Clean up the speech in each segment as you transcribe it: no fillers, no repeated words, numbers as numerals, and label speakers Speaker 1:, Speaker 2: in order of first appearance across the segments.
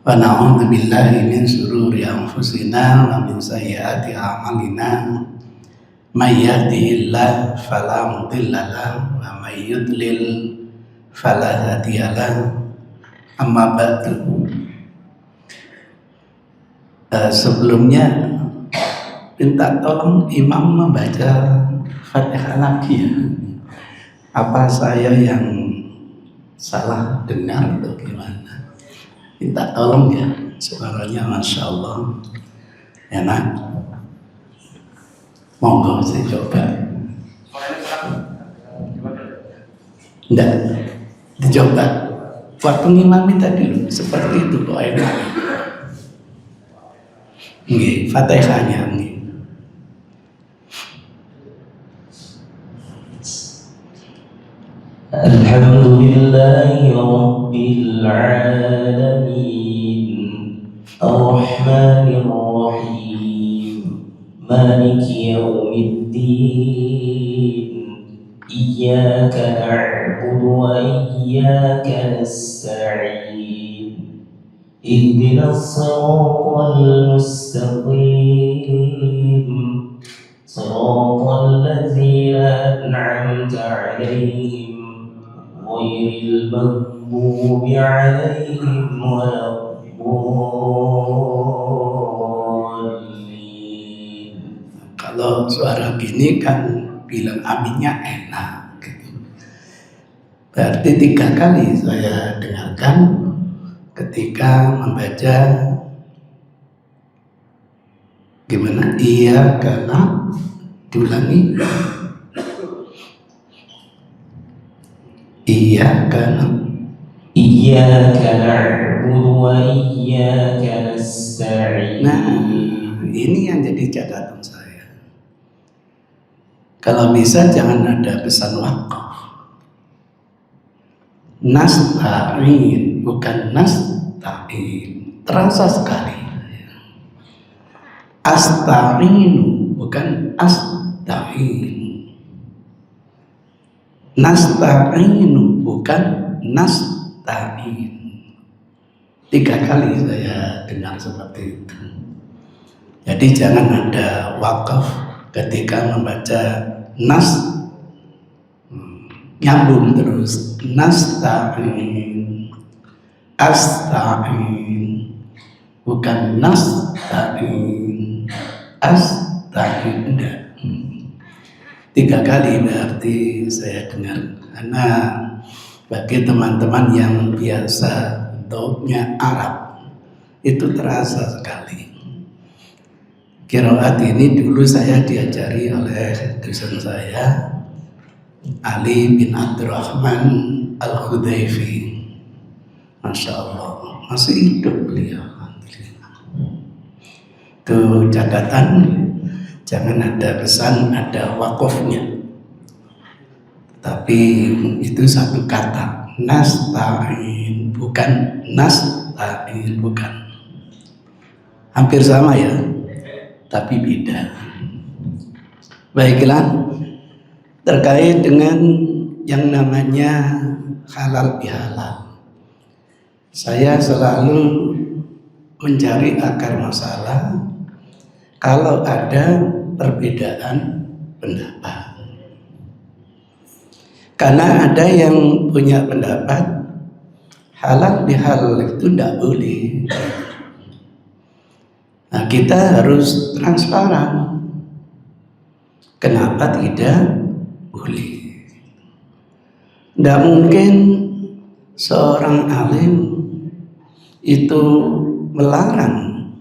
Speaker 1: Wa na'udzu billahi min syururi anfusina wa min sayyiati a'malina. May yahdihillahu fala mudilla lahu wa may yudlil fala hadiya lahu. Amma ba'du. Sebelumnya minta tolong imam membaca Fatihah lagi ya. Apa saya yang salah dengar atau gimana? Minta tolong ya, suaranya Masya Allah enak. Monggo saya coba. Enggak, dicoba. Waktu ngimami tadi loh, seperti itu kok enak. Nggih, Fatihahnya nggih.
Speaker 2: Alhamdulillahi Rabbil Alamin Ar-Rahmanir Rahim Maliki Yawmiddin Iyyaka na'budu wa iyyaka nasta'in Ihdinas siratal mustaqim Siratal ladzina an'amta 'alaihim ghairil maghdubi 'alaihim waladdallin.
Speaker 1: Kalau suara gini kan bilang aminnya enak gitu. Berarti 3 kali saya dengarkan ketika membaca gimana? Iya karena diulangi. Iya karena
Speaker 2: Iyyaka na'budu wa iyyaka nasta'in.
Speaker 1: Nah, ini yang jadi catatan saya. Kalau bisa jangan ada pesan wakaf. Nasta'in bukan nasta'in. Terasa sekali. Asta'inu bukan asta'in. Nasta'inu bukan nasta'in. 3 kali saya dengar seperti itu. Jadi jangan ada wakaf ketika membaca nas, nyambung terus. Nasta'in, asta'in, bukan nasta'in, asta'in. Enggak. 3 kali berarti saya dengar. Karena bagi teman-teman yang biasa doanya Arab itu terasa sekali. Qiraat ini dulu saya diajari oleh dosen saya Ali bin Abdurrahman Al-Hudayfi. Masya Allah, masih hidup beliau. Itu catatan, jangan ada pesan, ada wakofnya. Tapi itu satu kata, nasta'in, bukan nasta'in, bukan. Hampir sama ya, tapi beda. Baiklah, terkait dengan yang namanya halal bihalal, saya selalu mencari akar masalah kalau ada perbedaan pendapat. Karena ada yang punya pendapat halal bihalal itu tidak boleh. Nah, kita harus transparan. Kenapa tidak boleh? Tidak mungkin seorang alim itu melarang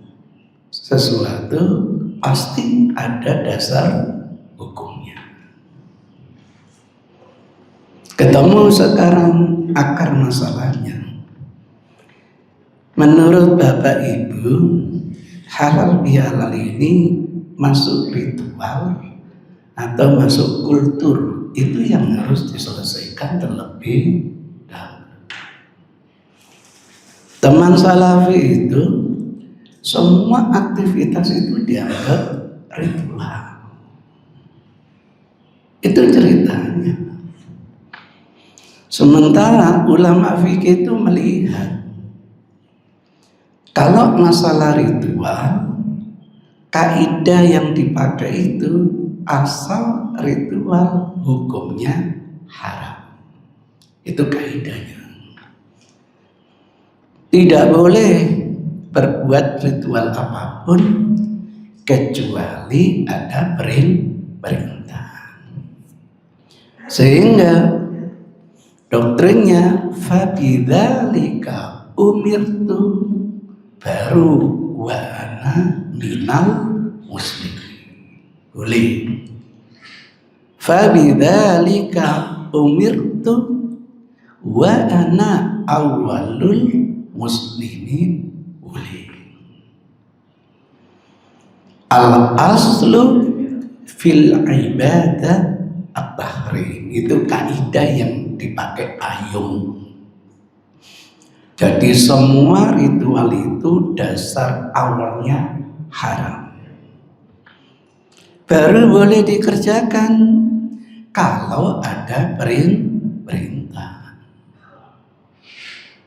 Speaker 1: sesuatu, pasti ada dasar hukumnya. Ketemu sekarang akar masalahnya. Menurut Bapak Ibu, halal bihalal ini masuk ritual atau masuk kultur, itu yang harus diselesaikan terlebih dahulu. Teman salafi itu semua aktivitas itu dianggap ritual. Itu ceritanya. Sementara ulama fikih itu melihat Kalau masalah ritual, kaidah yang dipakai itu asal ritual hukumnya haram. Itu kaidahnya. Tidak boleh berbuat ritual apapun kecuali ada perintah. Sehingga doktrinnya fabidzalika umirtu, baru wa ana minal muslimin. Boleh. Fabidzalika umirtu wa ana awwalul muslimin. Boleh. Al aslu fil ibadah at-tahrim. Itu kaidah yang dipakai ayung. Jadi semua ritual itu dasar awalnya haram. Baru boleh dikerjakan kalau ada perintah.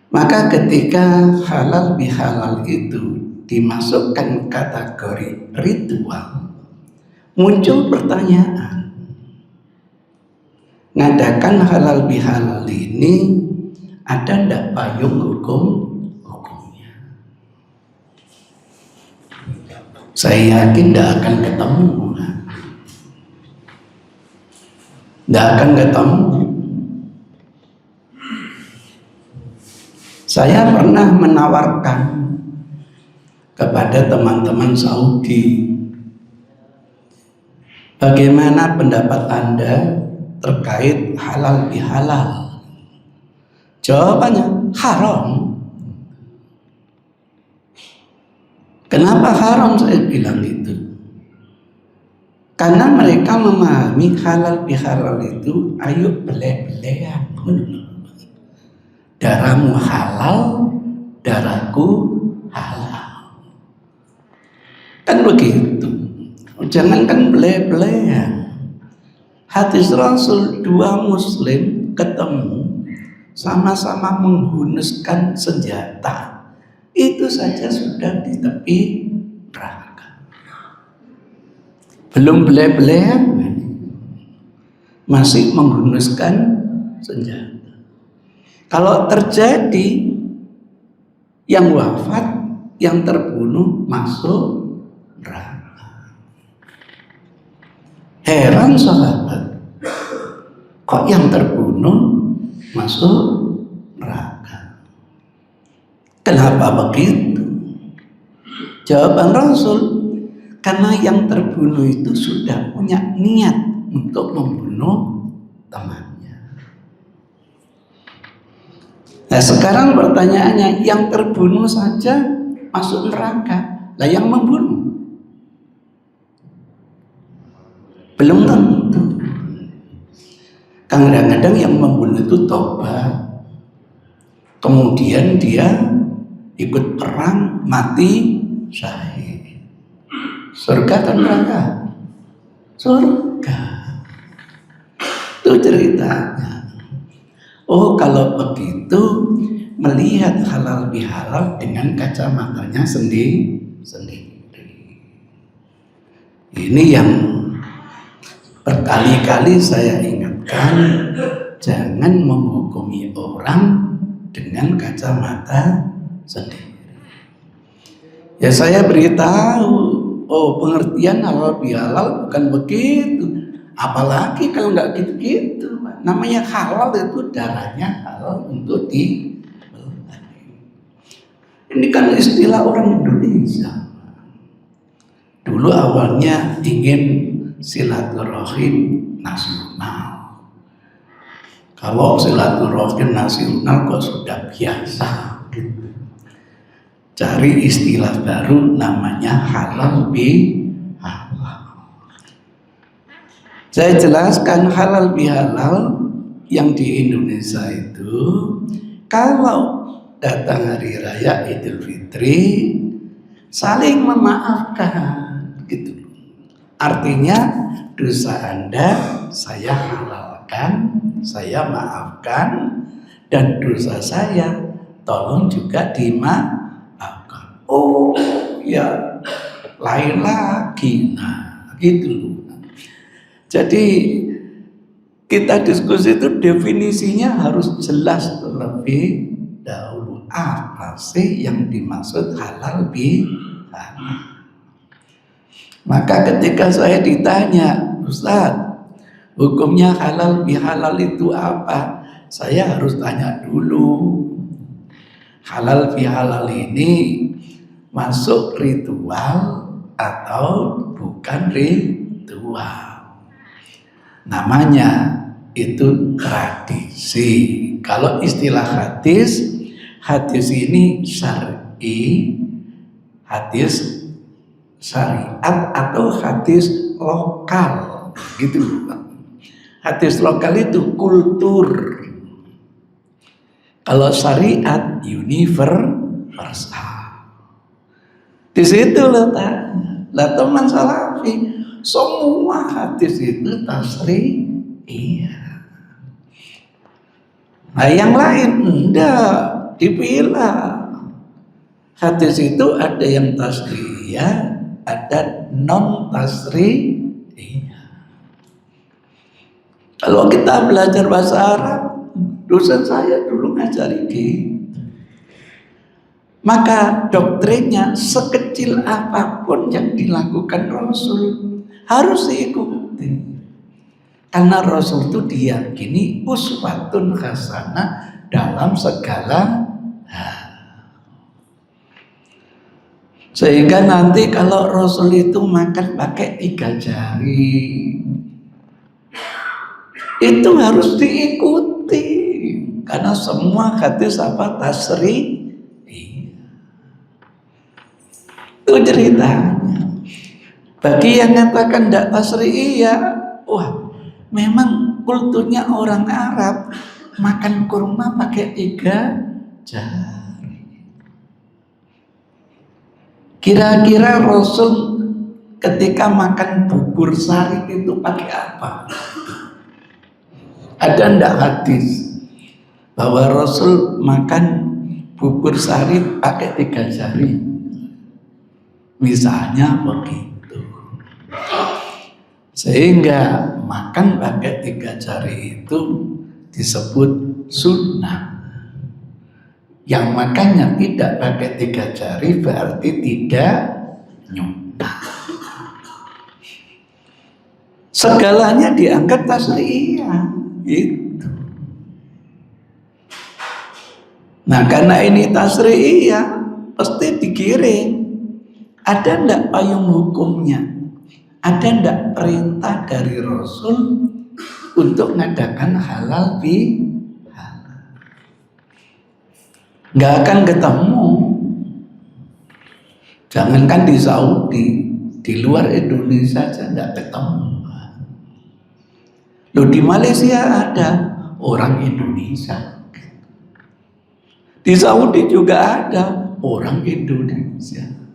Speaker 1: Maka ketika halal bihalal itu dimasukkan kategori ritual, muncul pertanyaan, ngadakan halal bihalal ini ada ndak payung hukumnya? Saya yakin ndak akan ketemu. Ndak akan ketemu. Saya pernah menawarkan kepada teman-teman Saudi, bagaimana pendapat Anda terkait halal bihalal? Jawabannya haram. Kenapa haram saya bilang itu? Karena mereka memahami halal bihalal itu ayo bele-belean. Darahmu halal, darahku halal. Kan begitu. Jangankan bele-belean. Hadis Rasul, dua muslim ketemu sama-sama menghunuskan senjata, itu saja sudah di tepi neraka. Belum bele-belean, masih menghunuskan senjata. Kalau terjadi yang wafat, yang terbunuh masuk neraka. Heran sahabat, kok yang terbunuh masuk neraka? Kenapa begitu? Jawaban Rasul, karena yang terbunuh itu sudah punya niat untuk membunuh temannya. Nah sekarang pertanyaannya, yang terbunuh saja masuk neraka, lah yang membunuh belum tentu. Kadang-kadang yang membunuh itu tobat, kemudian dia ikut perang, mati syahid. Surga atau neraka? Surga. Itu ceritanya. Oh kalau begitu, melihat halal bihalal dengan kacamatanya sendiri. Ini yang berkali-kali saya ingatkan, jangan menghukumi orang dengan kacamata sendiri. Ya saya beritahu, oh pengertian halal bihalal bukan begitu. Apalagi kalau nggak gitu-gitu. Namanya halal itu darahnya halal untuk dibeli. Ini kan istilah orang Indonesia. Dulu awalnya ingin silaturahim nasional. Kalau silaturahim nasional kok sudah biasa gitu. Cari istilah baru namanya halal bihalal. Saya jelaskan halal bihalal yang di Indonesia itu, kalau datang hari raya Idul Fitri saling memaafkan gitu. Artinya dosa Anda saya halalkan, saya maafkan, dan dosa saya tolong juga dimaafkan. Oh ya, lain lagi. Nah, gitu loh. Jadi kita diskusi itu definisinya harus jelas terlebih dahulu. Apa sih yang dimaksud halal bihalal? Maka ketika saya ditanya, Ustaz, hukumnya halal bihalal itu apa? Saya harus tanya dulu. Halal bihalal ini masuk ritual atau bukan ritual? Namanya itu tradisi. Kalau istilah hadis, hadis ini syar'i, hadis syariat atau hadis lokal, gitu. Hadis lokal itu kultur. Kalau syariat universal. Di situ letaknya. Lah teman salafi, semua hadis itu tasri, iya. Nah yang lain enggak dipilah. Hadis itu ada yang tasriyah, ada non tasriyah. Kalau kita belajar bahasa Arab, dosen saya dulu ngajari gitu. Maka doktrinnya sekecil apapun yang dilakukan Rasul harus diikuti. Karena Rasul itu diyakini uswatun hasanah dalam segala hal. Sehingga nanti kalau Rasul itu makan pakai 3 jari, itu harus diikuti. Karena semua hadis apa tasri. Itu ceritanya. Bagi yang mengatakan tidak tasri'iyah, wah memang kulturnya orang Arab makan kurma pakai 3 jari. Kira-kira Rasul ketika makan bubur sari itu pakai apa? Ada ndak hadis bahwa Rasul makan bubur sari pakai 3 jari? Misalnya begitu. Sehingga makan pakai 3 jari itu disebut sunnah. Yang makannya tidak pakai 3 jari berarti tidak nyunnah. Segalanya diangkat tasriyah gitu. Nah karena ini tasriyah pasti digiring. Ada ndak payung hukumnya? Ada ndak perintah dari Rasul untuk mengadakan halal bihalal? Nggak akan ketemu. Jangankan di Saudi, di luar Indonesia saja nggak ketemu. Loh di Malaysia ada orang Indonesia. Di Saudi juga ada orang Indonesia.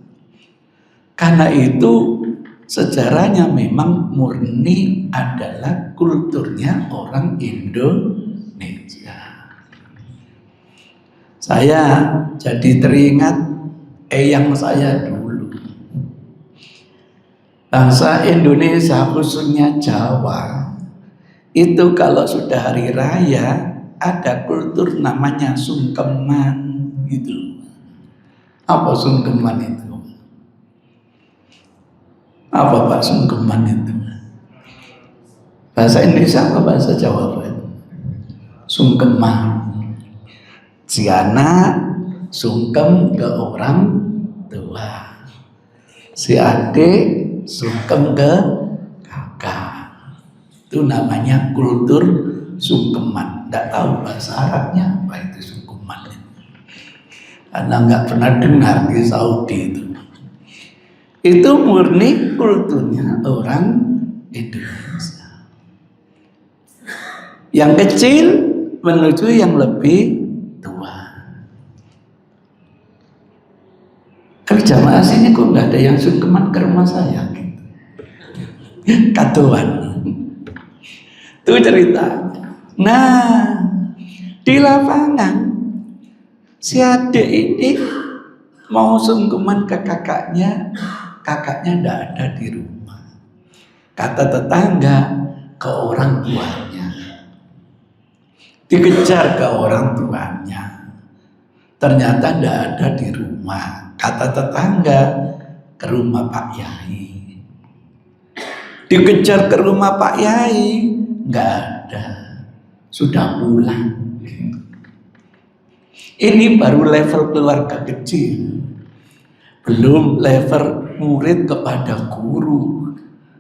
Speaker 1: Karena itu sejarahnya memang murni adalah kulturnya orang Indonesia. Saya jadi teringat eyang saya dulu. Bangsa Indonesia khususnya Jawa itu kalau sudah hari raya ada kultur namanya sungkeman gitu. Apa sungkeman itu? Apa Pak sungkeman itu? Bahasa Indonesia apa bahasa Jawa Pak? Sungkeman. Si anak sungkem ke orang tua. Si adik sungkem ke kakak. Itu namanya kultur sungkeman. Tidak tahu bahasa Arabnya apa itu sungkeman. Karena nggak pernah dengar di Saudi itu. Itu murni kulturnya orang Indonesia. Yang kecil menuju yang lebih tua. Kalau jamaah sini kok nggak ada yang sungkeman ke rumah saya? Katuan. Itu ceritanya. Nah, di lapangan si adik ini mau sungkeman ke kakaknya ndak ada di rumah. Kata tetangga ke orang tuanya, dikejar ke orang tuanya, ternyata ndak ada di rumah. Kata tetangga ke rumah Pak Yai, dikejar ke rumah Pak Yai, nggak ada, sudah pulang. Ini baru level keluarga kecil, belum level murid kepada guru,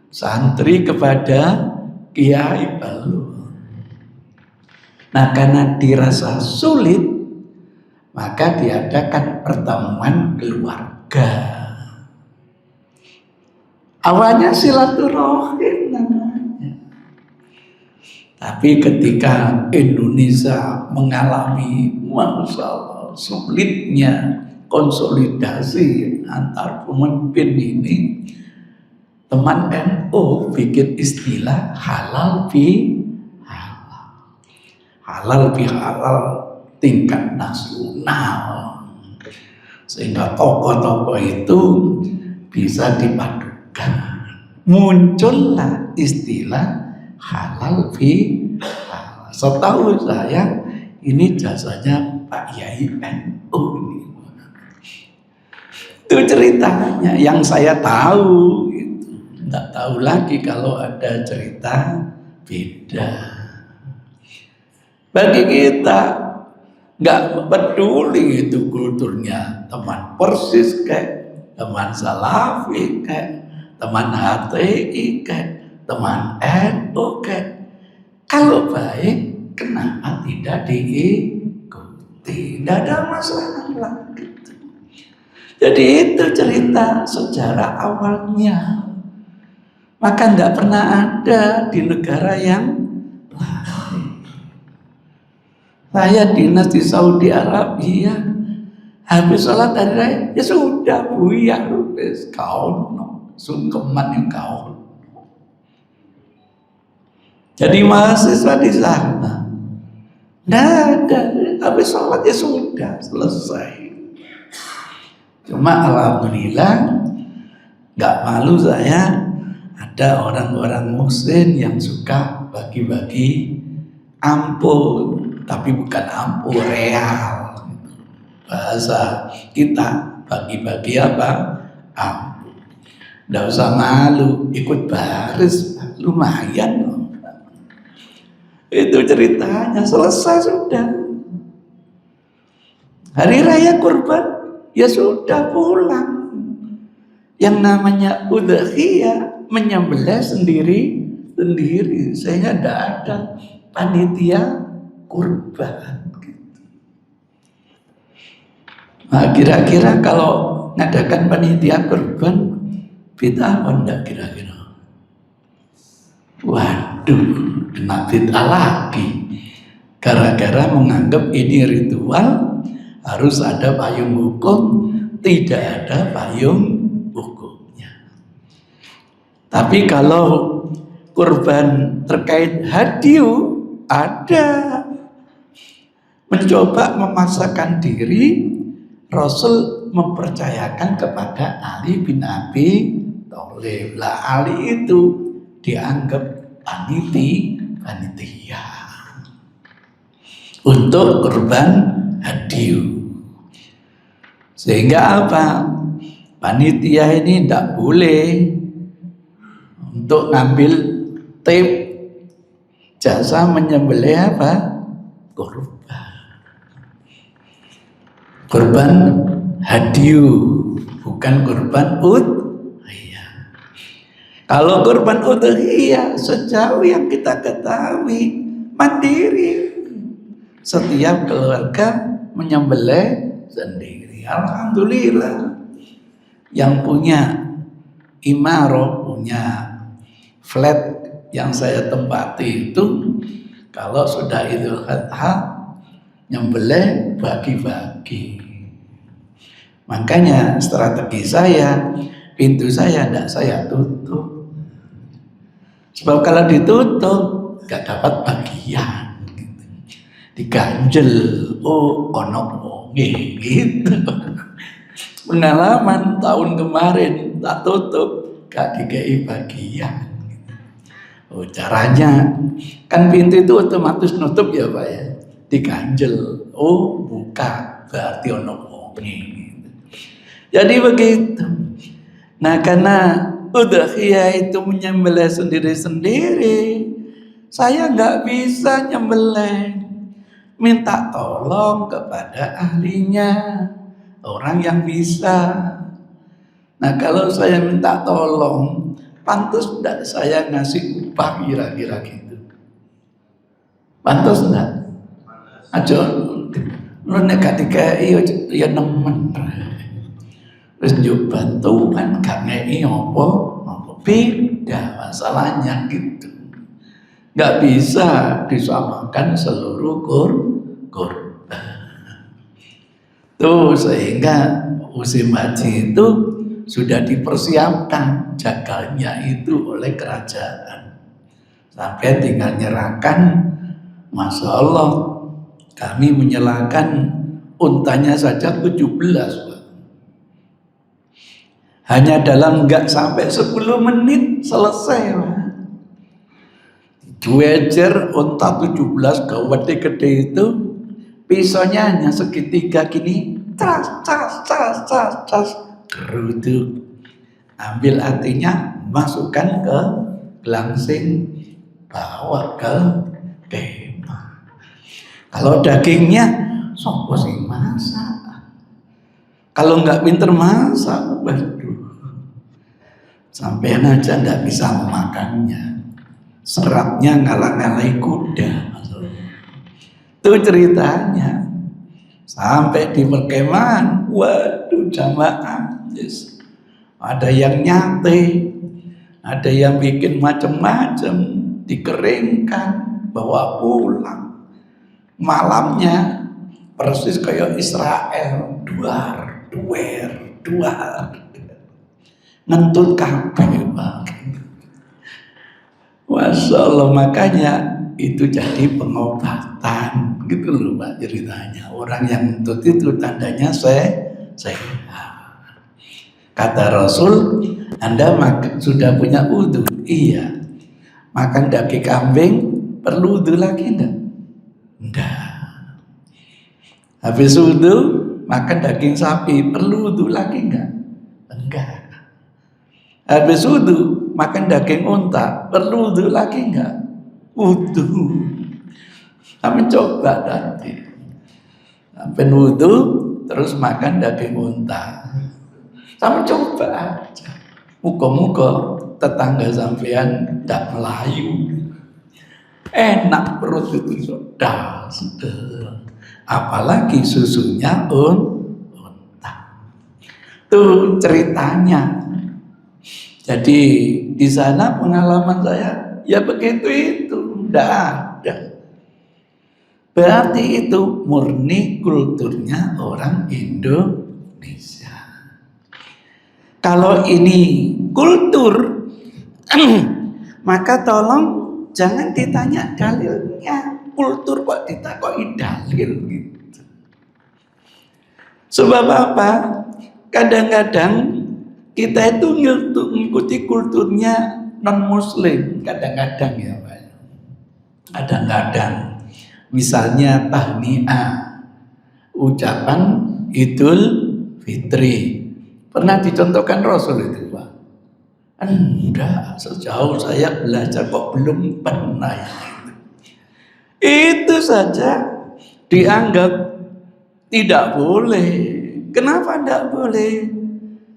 Speaker 1: santri kepada kiai, belum. Nah, karena dirasa sulit, maka diadakan pertemuan keluarga. Awalnya silaturahim namanya. Tapi ketika Indonesia mengalami masalah sulitnya konsolidasi antar pemimpin ini, teman NU bikin istilah halal bi halal. Halal bi halal tingkat nasional. Sehingga tokoh-tokoh itu bisa dipadukan. Muncullah istilah halal bi halal. Setahu saya ini jasanya Pak Yai NU ini. Itu ceritanya yang saya tahu. Nggak tahu lagi kalau ada cerita beda. Bagi kita nggak peduli itu kulturnya teman Persis kayak teman Salafi kayak teman HTI kayak teman NU kayak, kalau baik kenapa tidak diikuti? Tidak ada masalah gitu. Jadi itu cerita sejarah awalnya. Maka tidak pernah ada di negara yang lain. Saya dinas di Saudi Arabia, habis sholat hari raya, ya sudah buyar, kau sungkeman yang kau. Jadi mahasiswa di sana, tidak ada, habis sholat ya sudah selesai. Cuma alhamdulillah, nggak malu saya. Ada orang-orang muslim yang suka bagi-bagi ampun, tapi bukan ampun real. Bahasa kita bagi-bagi apa? Ampun. Nggak usah malu, ikut baris, lumayan. Itu ceritanya, selesai sudah. Hari raya kurban, ya sudah pulang. Yang namanya udhiyah, menyembelih sendiri, sehingga tidak ada panitia kurban. Nah, kira-kira kalau ngadakan panitia kurban, bid'ah apa enggak kira-kira? Waduh, kena bid'ah lagi. Gara-gara menganggap ini ritual, harus ada payung hukum, tidak ada payung hukumnya. Tapi kalau kurban terkait hadiu, ada. Mencoba memaksakan diri, Rasul mempercayakan kepada Ali bin Abi Thalib. Lah Ali itu dianggap panitia untuk kurban hadiu. Sehingga apa? Panitia ini tidak boleh untuk ngambil tip jasa menyembelih apa? Kurban hadiu, bukan kurban udhiyah. Kalau kurban udhiyah sejauh yang kita ketahui mandiri, setiap keluarga menyembelih sendiri. Alhamdulillah, yang punya imarah, punya flat yang saya tempati itu, kalau sudah Idul Adha nyembelih bagi-bagi. Makanya strategi saya, pintu saya tidak saya tutup. Sebab kalau ditutup gak dapat bagian. Diganjel, oh ono wonge gitu. Pengalaman tahun kemarin tak tutup, gak dikei bagian. Oh, caranya kan pintu itu otomatis nutup ya Pak ya, diganjel. Oh buka, berarti ono wonge. Jadi begitu. Nah karena udhiyah itu menyembelih sendiri-sendiri, saya nggak bisa nyembelih, minta tolong kepada ahlinya, orang yang bisa. Nah kalau saya minta tolong, pantas enggak saya ngasih upah kira-kira gitu? Pantas enggak? Aja lu nek dikai ya nemen. Terus njuk bantuan gak ngeki apa beda masalahnya gitu. Enggak bisa disamakan seluruh korban. Tuh sehingga musim haji itu sudah dipersiapkan jagalnya itu oleh kerajaan. Sampai tinggal nyerahkan, Masya Allah, kami menyerahkan untanya saja 17 Pak. Hanya dalam enggak sampai 10 menit selesai Pak. Juejer unta 17 gede itu, pisaunya hanya segitiga gini, cas, geruduk. Ambil hatinya, masukkan ke gelangsing, bawa ke kemah. Kalau dagingnya, sopo sih masak. Kalau nggak pinter masak, waduh, sampean aja nggak bisa memakannya. Seratnya ngalah-ngalahi kuda. Itu ceritanya. Sampai di perkemahan, waduh jamaah, yes. Ada yang nyate, ada yang bikin macam-macam, dikeringkan, bawa pulang. Malamnya persis kayak Israel, duar, ngentut kabeh Pak. Masya Allah, makanya itu jadi pengobatan gitu loh Pak ceritanya. Orang yang ngentut itu tandanya sehat. Kata Rasul, Anda sudah punya wudu? Iya. Makan daging kambing perlu wudu lagi enggak? Enggak. Habis wudu makan daging sapi perlu wudu lagi enggak? Enggak. Habis wudu makan daging unta perlu wudu lagi enggak? Wudu. Kami coba nanti. Sampai wudu terus makan daging unta. Sama coba aja. Muka-muka tetangga sampean tidak melayu. Enak perut itu sudah. Apalagi susunya unta. Itu ceritanya. Jadi di sana pengalaman saya ya begitu itu. Tidak ada. Berarti itu murni kulturnya orang Indonesia. Kalau ini kultur, maka tolong jangan ditanya dalilnya. Kultur kok ditakoi dalil gitu. Sebab apa? Kadang-kadang kita itu mengikuti kulturnya non-muslim. Kadang-kadang ya Pak. Kadang-kadang. Misalnya tahniah, ucapan Idul Fitri. Pernah dicontohkan Rasul itu Pak? Enggak, sejauh saya belajar kok belum pernah. Itu saja dianggap tidak boleh. Kenapa tidak boleh?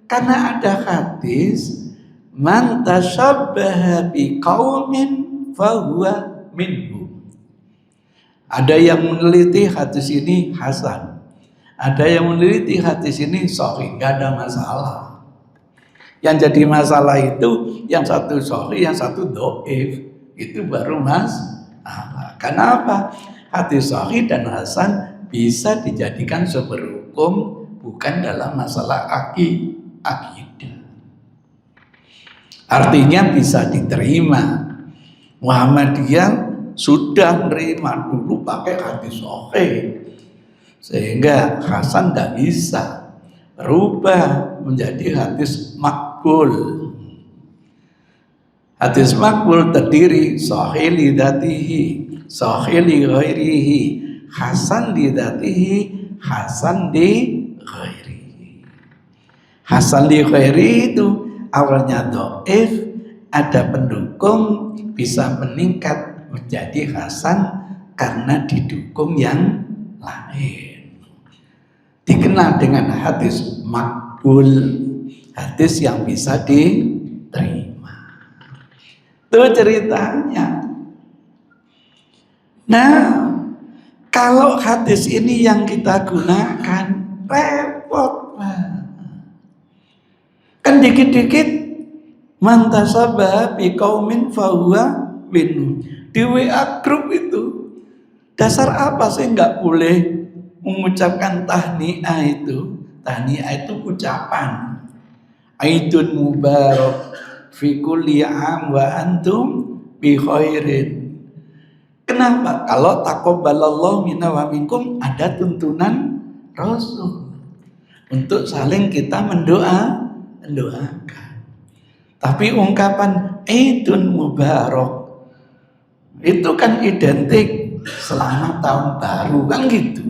Speaker 1: Karena ada hadis, man tashabbaha biqaumin fahuwa minhum. Ada yang meneliti hadis ini hasan. Ada yang meneliti hadis ini sahih, enggak ada masalah. Yang jadi masalah itu yang satu sahih, yang satu dhaif. Itu baru masalah. Kenapa? Hadis sahih dan hasan bisa dijadikan sumber hukum, bukan dalam masalah akidah. Artinya bisa diterima. Muhammadiyah sudah menerima dulu pakai hadis sahih, sehingga hasan tidak bisa. rubah menjadi hadis makbul. Hadis makbul terdiri sahih li dzatihi, sahih li ghairihi, hasan li dzatihi, hasan li ghairihi. Hasan li ghairihi itu awalnya dhaif, ada pendukung, bisa meningkat menjadi hasan karena didukung yang lain. Dikenal dengan hadis makbul, hadis yang bisa diterima. Itu ceritanya. Nah, kalau hadis ini yang kita gunakan, repot. Kan dikit-dikit mantasabah biqaumin fahuwa minhum. Di WA grup itu dasar apa sih nggak boleh mengucapkan tahniah itu? Tahniah itu ucapan. Aidun mubarak fi kulli am wa antum bi khairin. Kenapa? Kalau taqabbalallahu minna wa minkum ada tuntunan Rasul untuk saling kita mendoakan. Tapi ungkapan Aidun mubarak itu kan identik selamat tahun baru kan gitu.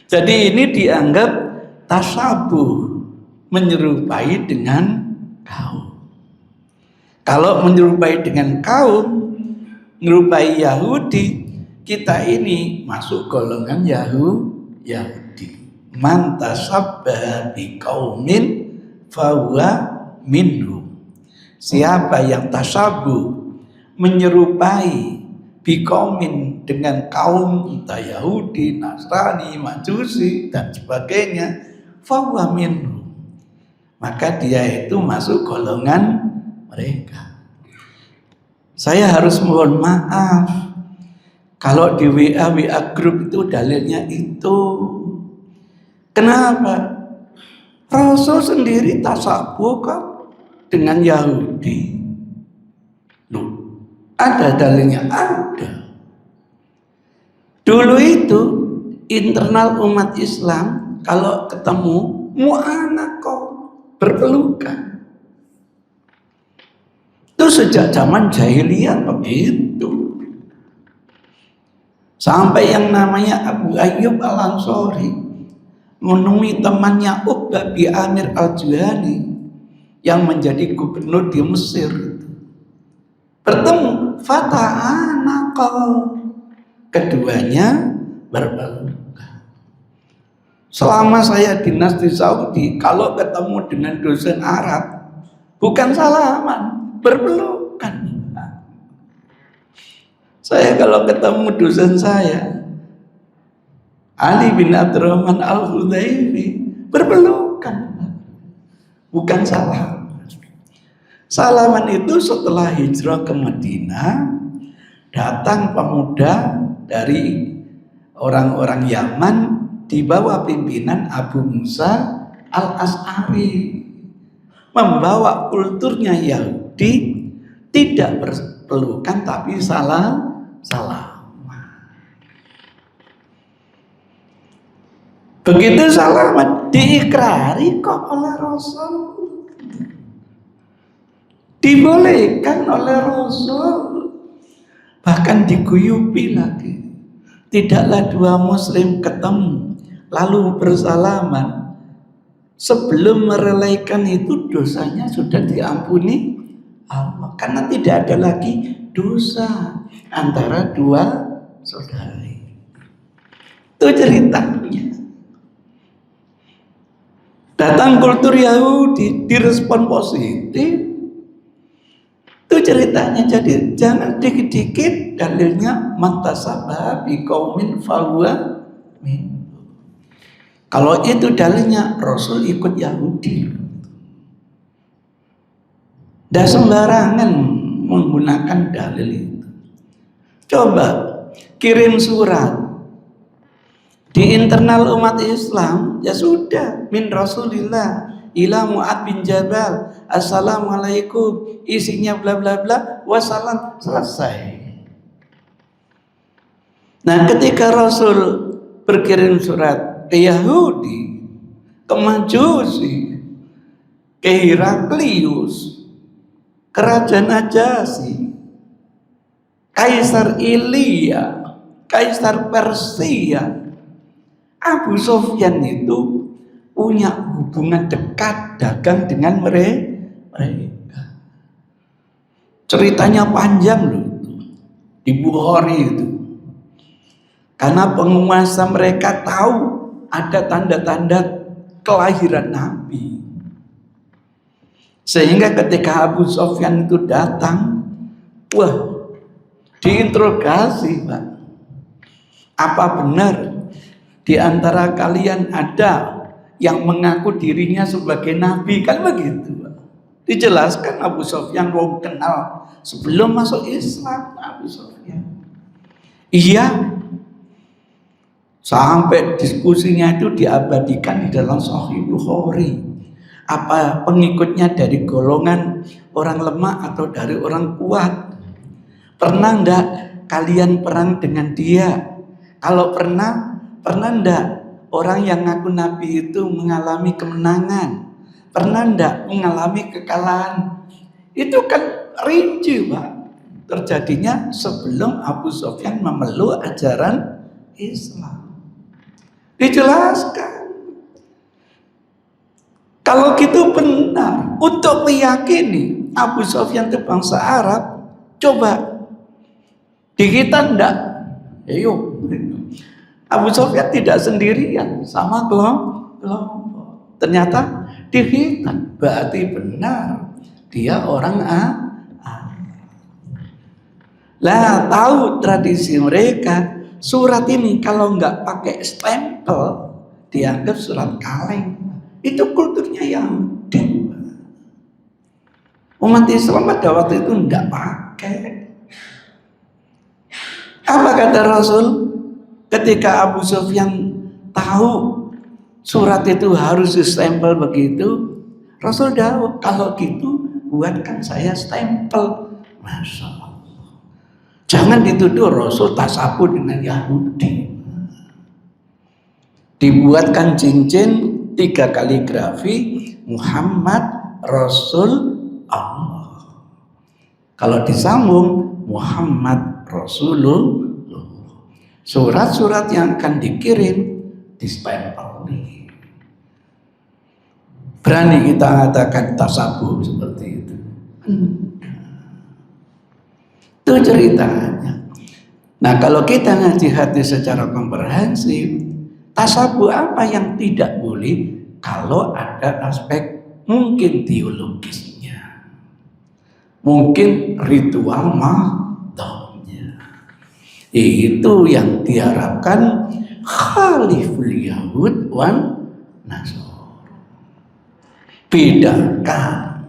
Speaker 1: Jadi ini dianggap tasyabuh, menyerupai dengan kaum. Kalau menyerupai dengan kaum, menyerupai Yahudi, kita ini masuk golongan Yahudi. Man tasabbaha biqaumin fahuwa minhum. Siapa yang tasyabuh, menyerupai biqaumin dengan kaum, entah Yahudi, Nasrani, Majusi dan sebagainya, fahuwa minhum, maka dia itu masuk golongan mereka. Saya harus mohon maaf kalau di WA grup itu dalilnya itu. Kenapa? Rasul sendiri tasabuh kok dengan Yahudi. Loh, ada dalilnya? Ada. Dulu itu internal umat Islam kalau ketemu mu'anaqah, berpelukan. Itu sejak zaman jahiliyah begitu. Sampai yang namanya Abu Ayyub Al-Ansari menemui temannya Uqbah bin Amir Al-Juhani yang menjadi gubernur di Mesir. Bertemu, fata'anaqah. Keduanya berpelukan. Selama saya dinas di Saudi, kalau ketemu dengan dosen Arab, bukan salaman, berpelukan. Saya kalau ketemu dosen saya, Ali bin Abdurrahman Al-Hudzairi, berpelukan, bukan salaman. Salaman itu setelah hijrah ke Madinah, datang pemuda dari orang-orang Yaman di bawah pimpinan Abu Musa Al-Asy'ari, membawa kulturnya Yahudi, tidak berpelukan tapi salaman. Begitu salaman diikrari kok oleh Rasul, dibolehkan oleh Rasul, bahkan diguyupi lagi. Tidaklah dua muslim ketemu lalu bersalaman, sebelum merelaikan itu dosanya sudah diampuni Allah, karena tidak ada lagi dosa antara dua saudara. Itu ceritanya. Datang kultur Yahudi, direspon positif. Itu ceritanya. Jadi jangan dikit-dikit dalilnya mantasabah biqaumin fahuwa minhum. Kalau itu dalilnya Rasul ikut Yahudi. Tidak sembarangan menggunakan dalil itu. Coba kirim surat di internal umat Islam, ya sudah, min Rasulillah ila Mu'ad bin Jabal, assalamualaikum, isinya bla bla bla, wassalam, selesai. Nah, ketika Rasul berkirim surat ke Yahudi, ke Majusi, ke Heraklius, ke Raja Najasyi, Kaisar Ilya, Kaisar Persia. Abu Sufyan itu punya hubungan dekat dagang dengan mereka. Ceritanya panjang loh di Bukhari itu. Karena penguasa mereka tahu ada tanda-tanda kelahiran Nabi. Sehingga ketika Abu Sufyan itu datang, wah, diinterogasi, Pak. Apa benar di antara kalian ada yang mengaku dirinya sebagai nabi? Kan begitu, Pak. Dijelaskan Abu Sufyan wong kenal sebelum masuk Islam. Abu Sufyan, iya, sampai diskusinya itu diabadikan di dalam Sahih Bukhari. Apa pengikutnya dari golongan orang lemah atau dari orang kuat? Pernah enggak kalian perang dengan dia? Kalau pernah enggak orang yang ngaku nabi itu mengalami kemenangan? Pernah enggak mengalami kekalahan? Itu kan rinci, Pak. Terjadinya sebelum Abu Sufyan memeluk ajaran Islam. Dijelaskan. Kalau gitu benar, untuk meyakini Abu Sufyan itu bangsa Arab, coba di kita enggak? Ayo. Abu Sufyan tidak sendirian, sama kelompok. Ternyata di kita, berarti benar dia orang Arab. Lah, tahu tradisi mereka, surat ini kalau enggak pakai stempel dianggap surat kaleng. Itu kulturnya Yahudi. Umat Islam pada waktu itu enggak pakai. Apa kata Rasul ketika Abu Sufyan tahu surat itu harus stempel begitu? Rasul jawab, kalau gitu buatkan saya stempel. Masya Allah. Jangan dituduh Rasul tasabuh dengan Yahudi. Dibuatkan cincin 3 kaligrafi Muhammad Rasul Allah. Kalau disambung Muhammad Rasulullah. Surat-surat yang akan dikirim distempel. Berani kita katakan tasabuh seperti itu? Itu ceritanya. Nah, kalau kita ngaji hati secara komprehensif, tasabuh apa yang tidak boleh? Kalau ada aspek mungkin teologisnya, mungkin ritual mahdhnya, itu yang diharapkan khaliful Yahud wan Nasr. Bedakan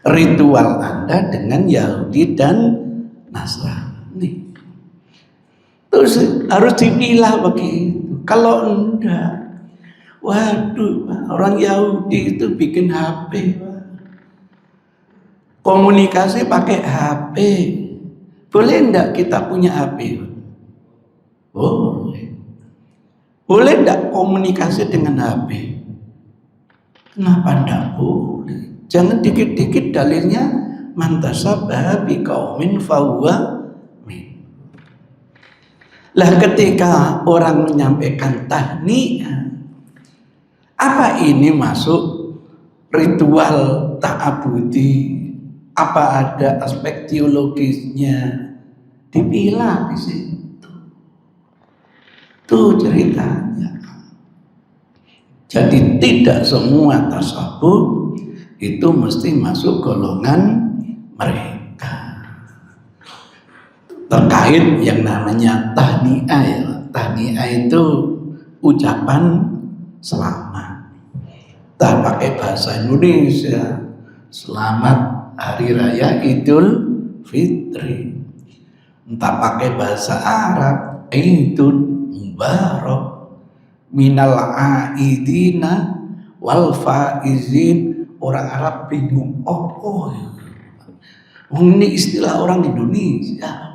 Speaker 1: ritual Anda dengan Yahudi dan Nasrani. Terus harus dipilah begitu. Kalau enggak, waduh, orang Yahudi itu bikin HP, komunikasi pakai HP. Boleh enggak kita punya HP? Boleh. Boleh enggak komunikasi dengan HP? Kenapa enggak boleh? Jangan dikit-dikit dalilnya mantasabbaha biqaumin fahuwa. Lah ketika orang menyampaikan tahniah, apa ini masuk ritual ta'abudi? Apa ada aspek teologisnya? Dipilah di situ. Itu ceritanya. Jadi tidak semua tasabuh itu mesti masuk golongan mereka. Terkait yang namanya tahniah, ya. Tahniah itu ucapan selamat. Tak pakai bahasa Indonesia, selamat Hari Raya Idul Fitri. Entah pakai bahasa Arab, Idul Mubarak minal aidina wal faizin. Orang Arab bingung, oh ini istilah orang Indonesia.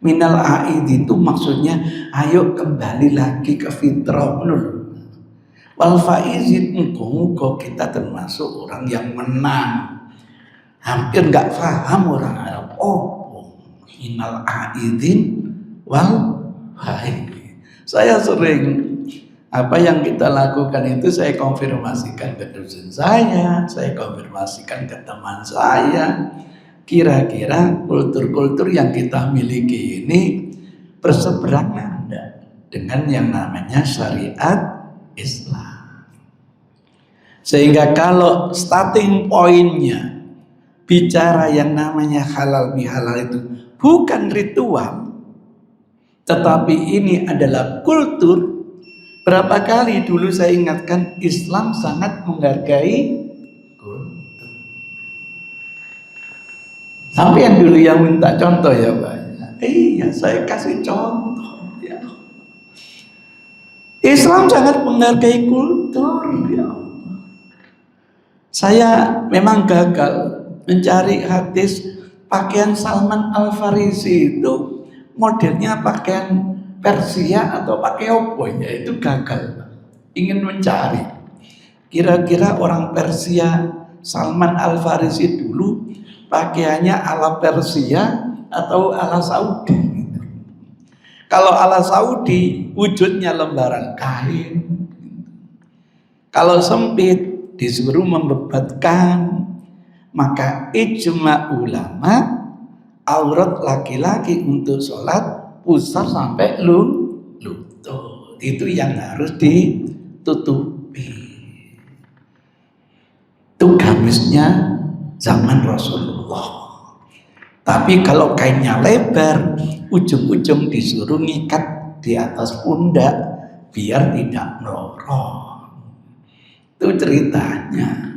Speaker 1: Minal aid itu maksudnya ayo kembali lagi ke fitrah. Wal faizin, muga-muga kita termasuk orang yang menang. Hampir nggak paham orang Arab. Oh, minal aidin wal faizin. Saya sering apa yang kita lakukan itu saya konfirmasikan ke dosen saya konfirmasikan ke teman saya. Kira-kira kultur-kultur yang kita miliki ini berseberangan dengan yang namanya syariat Islam. Sehingga kalau starting pointnya bicara yang namanya halal bihalal itu bukan ritual, tetapi ini adalah kultur. Berapa kali dulu saya ingatkan, Islam sangat menghargai kultur. Sampai yang dulu yang minta contoh ya Pak. Iya, saya kasih contoh ya. Islam sangat menghargai kultur ya Allah. Saya memang gagal mencari hadis pakaian Salman Al-Farisi itu modelnya pakaian Persia atau pakai apa ya, itu gagal. Ingin mencari kira-kira orang Persia Salman Al-Farisi dulu pakaiannya ala Persia atau ala Saudi. Kalau ala Saudi wujudnya lembaran kain. Kalau sempit disuruh membebatkan. Maka ijma ulama aurat laki-laki untuk sholat pusar sampai lutut. Itu yang harus ditutupi. Itu gamisnya zaman Rasulullah. Tapi kalau kainnya lebar, ujung-ujung disuruh ngikat di atas pundak biar tidak melorot. Itu ceritanya.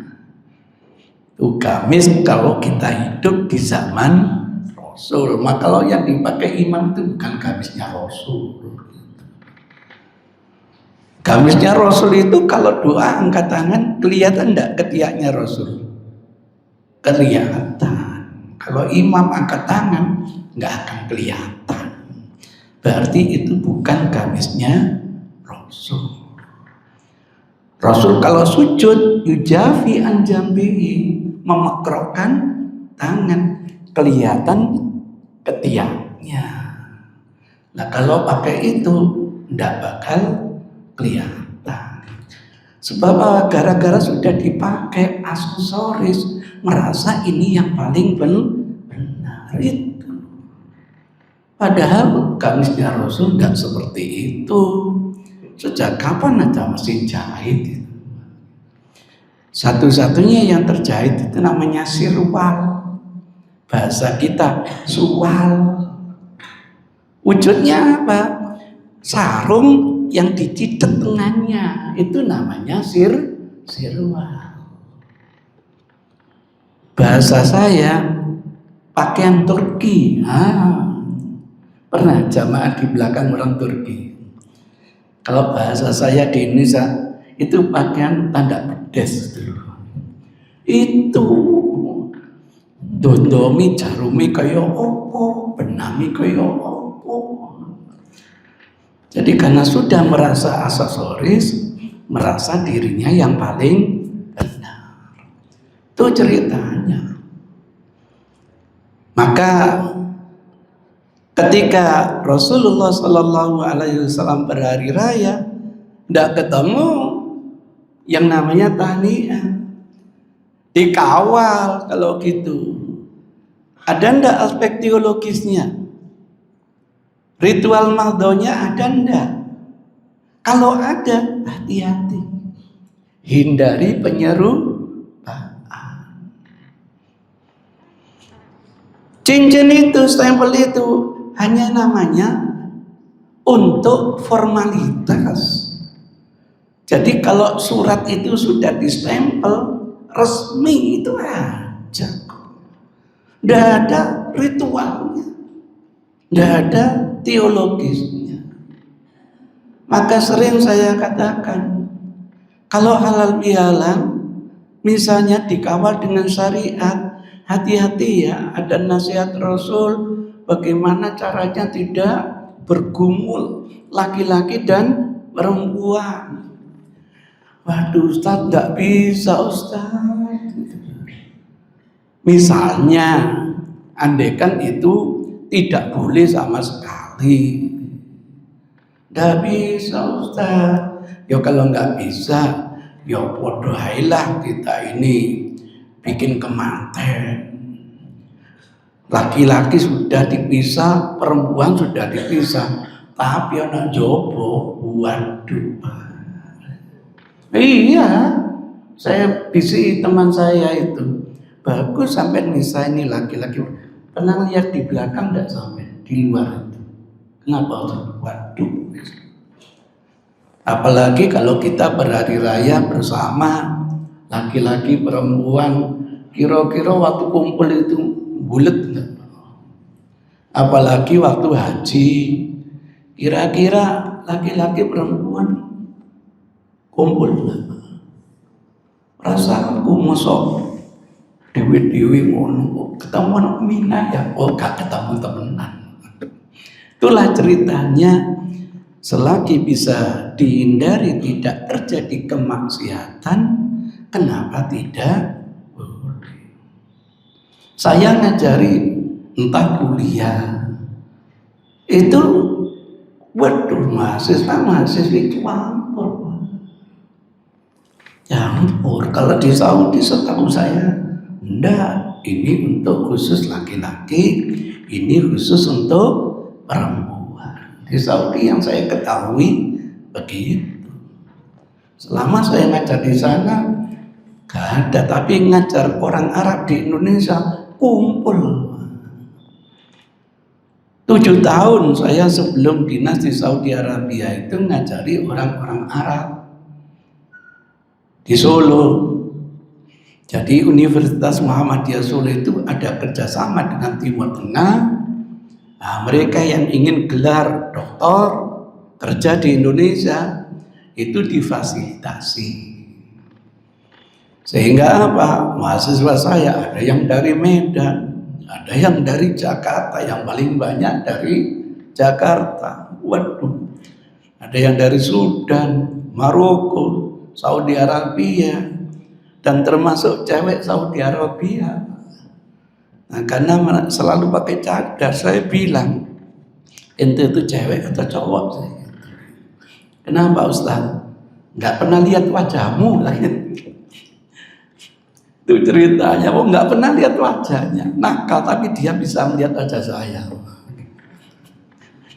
Speaker 1: Itu gamis kalau kita hidup di zaman Rasul. Maka kalau yang dipakai imam itu bukan gamisnya Rasul. Gamisnya Rasul itu kalau doa angkat tangan kelihatan enggak ketiaknya Rasul? Kelihatan. Kalau imam angkat tangan enggak akan kelihatan. Berarti itu bukan gamisnya Rasul. Rasul kalau sujud yujafi an jambihi, memekrokkan tangan, kelihatan ketiaknya. Nah kalau pakai itu enggak bakal kelihatan. Sebab gara-gara sudah dipakai aksesoris, merasa ini yang paling benar itu. Padahal gamisnya Rasul enggak seperti itu. Sejak kapan ada mesin jahit? Satu-satunya yang terjahit itu namanya sirwal. Bahasa kita suwal. Wujudnya apa? Sarung yang dicitet tengahnya, itu namanya sirwal. Bahasa saya pakaian Turki. Pernah jamaah di belakang orang Turki. Kalau bahasa saya di Indonesia itu pakaian tanda pedes itu dondomi jarumi kaya opo, benami kaya opo. Jadi karena sudah merasa aksesoris, merasa dirinya yang paling benar. Itu ceritanya. Maka ketika Rasulullah Sallallahu Alaihi Wasallam berhari raya, tidak ketemu yang namanya tahniah, dikawal kalau gitu. Ada ndak aspek teologisnya? Ritual mahdonya ada ndak? Kalau ada, hati-hati, hindari penyerupaan. Cincin itu, stempel itu hanya namanya untuk formalitas. Jadi kalau surat itu sudah distempel resmi itu aja, tidak ada ritualnya, tidak ada teologisnya. Maka sering saya katakan, kalau halal bihalal misalnya dikawal dengan syariat, hati-hati ya, ada nasihat Rasul bagaimana caranya tidak bergumul laki-laki dan perempuan. Waduh Ustaz, nggak bisa Ustaz. Misalnya, andaikan itu tidak boleh sama sekali, nggak bisa Ustaz. Ya kalau nggak bisa, ya podo hailah kita ini bikin kemanten. Laki-laki sudah dipisah, perempuan sudah dipisah, tapi anak jopo, waduh. Iya, saya bisi teman saya itu bagus sampai nisa ini laki-laki. Pernah lihat di belakang enggak sampai di luar itu? Kenapa? Waduh. Apalagi kalau kita berhari raya bersama laki-laki perempuan, kira-kira waktu kumpul itu bulet enggak? Apalagi waktu haji, kira-kira laki-laki perempuan kumpul enggak? Perasaanku masuk dewi-dewi ngono ketemuan Mina ya, oh gak ketemu temenan. Itulah ceritanya, selagi bisa dihindari tidak terjadi kemaksiatan, kenapa tidak boleh? Saya ngajari entah kuliah itu, waduh mahasiswi campur. Kalau di Saudi setahu saya enggak, ini untuk khusus laki-laki, ini khusus untuk perempuan. Di Saudi yang saya ketahui begitu. Selama saya ngajar di sana gak ada, tapi ngajar orang Arab di Indonesia kumpul. 7 tahun saya sebelum dinas di Saudi Arabia itu ngajari orang-orang Arab di Solo. Jadi Universitas Muhammadiyah Solo itu ada kerjasama dengan Timur Tengah. Nah, mereka yang ingin gelar doktor kerja di Indonesia itu difasilitasi. Sehingga apa? Mahasiswa saya ada yang dari Medan, ada yang dari Jakarta, yang paling banyak dari Jakarta. Waduh, ada yang dari Sudan, Maroko, Saudi Arabia, dan termasuk cewek Saudi Arabia. Nah, karena selalu pakai cadar, saya bilang, ente itu cewek atau cowok? Kenapa Ustaz? Nggak pernah lihat wajahmu lah. Itu ceritanya, oh nggak pernah lihat wajahnya. Nakal tapi dia bisa melihat wajah saya.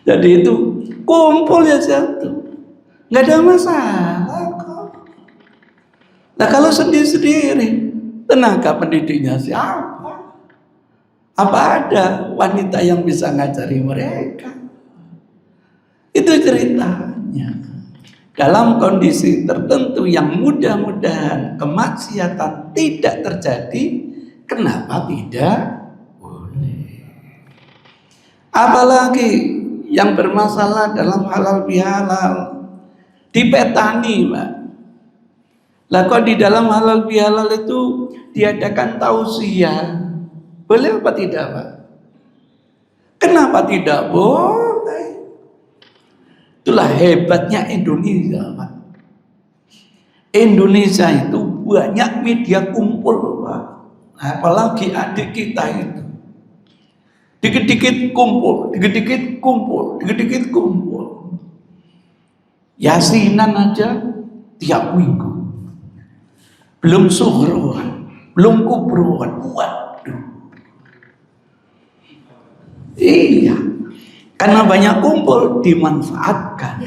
Speaker 1: Jadi itu kumpul ya satu, nggak ada masalah. Nah kalau sendiri-sendiri, tenaga pendidiknya siapa? Apa ada wanita yang bisa ngajari mereka? Itu ceritanya. Dalam kondisi tertentu yang mudah-mudahan kemaksiatan tidak terjadi, kenapa tidak boleh? Apalagi yang bermasalah dalam halal bihalal, dipetani, Pak. Lah kok di dalam halal bihalal itu diadakan tausiah, boleh apa tidak, Pak? Kenapa tidak boleh? Itulah hebatnya Indonesia, Pak. Indonesia itu banyak media kumpul, Pak. Apalagi adik kita itu dikit-dikit kumpul, dikit-dikit kumpul, dikit-dikit kumpul. Yasinan aja tiap minggu. Belum suhruan, belum kubruan. Waduh. Iya, karena banyak kumpul dimanfaatkan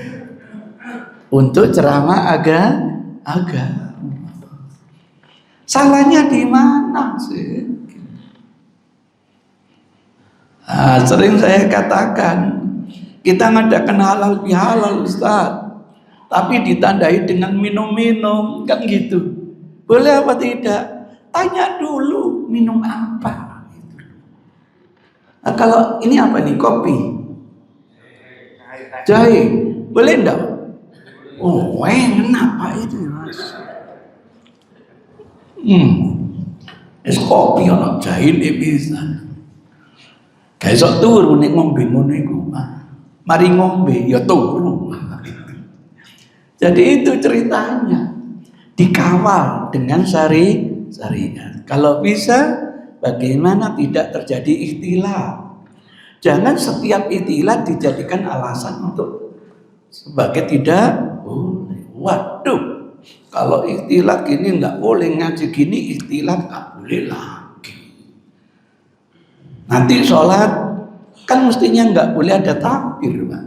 Speaker 1: untuk ceramah agama. Salahnya di mana sih? Nah, sering saya katakan, kita ngadakan halal bihalal Ustaz, tapi ditandai dengan minum-minum, kan gitu. Boleh apa tidak? Tanya dulu minum apa. Nah, kalau ini apa nih? Kopi, jahe, boleh enggak? Oh, kenapa itu Mas? Es kopi ono jahe ini bisa. Kayak sok turu nek ngombe ngono iku. Mari ngombe ya turu. Jadi itu ceritanya. dikawal dengan syariat. Kalau bisa, bagaimana tidak terjadi ikhtilat? Jangan setiap ikhtilat dijadikan alasan untuk sebagai tidak boleh. Waduh, kalau ikhtilat gini nggak boleh, ngaji gini ikhtilat nggak boleh lagi. Nanti sholat kan mestinya nggak boleh ada takbir, Pak.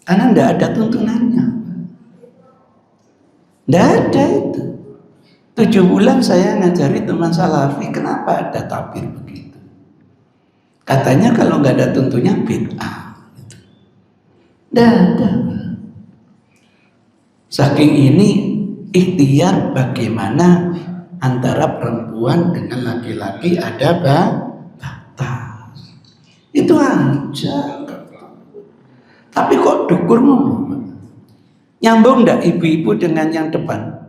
Speaker 1: Karena nggak ada tuntunannya. Nggak ada itu. 7 bulan saya ngajari teman salafi, kenapa ada takbir begitu? Katanya kalau nggak ada tuntunnya bid'ah. Nggak ada. Saking ini ikhtiar bagaimana antara perempuan dengan laki-laki ada batas. Itu aja. Tapi kok dukur ngomong? Nyambung enggak ibu-ibu dengan yang depan?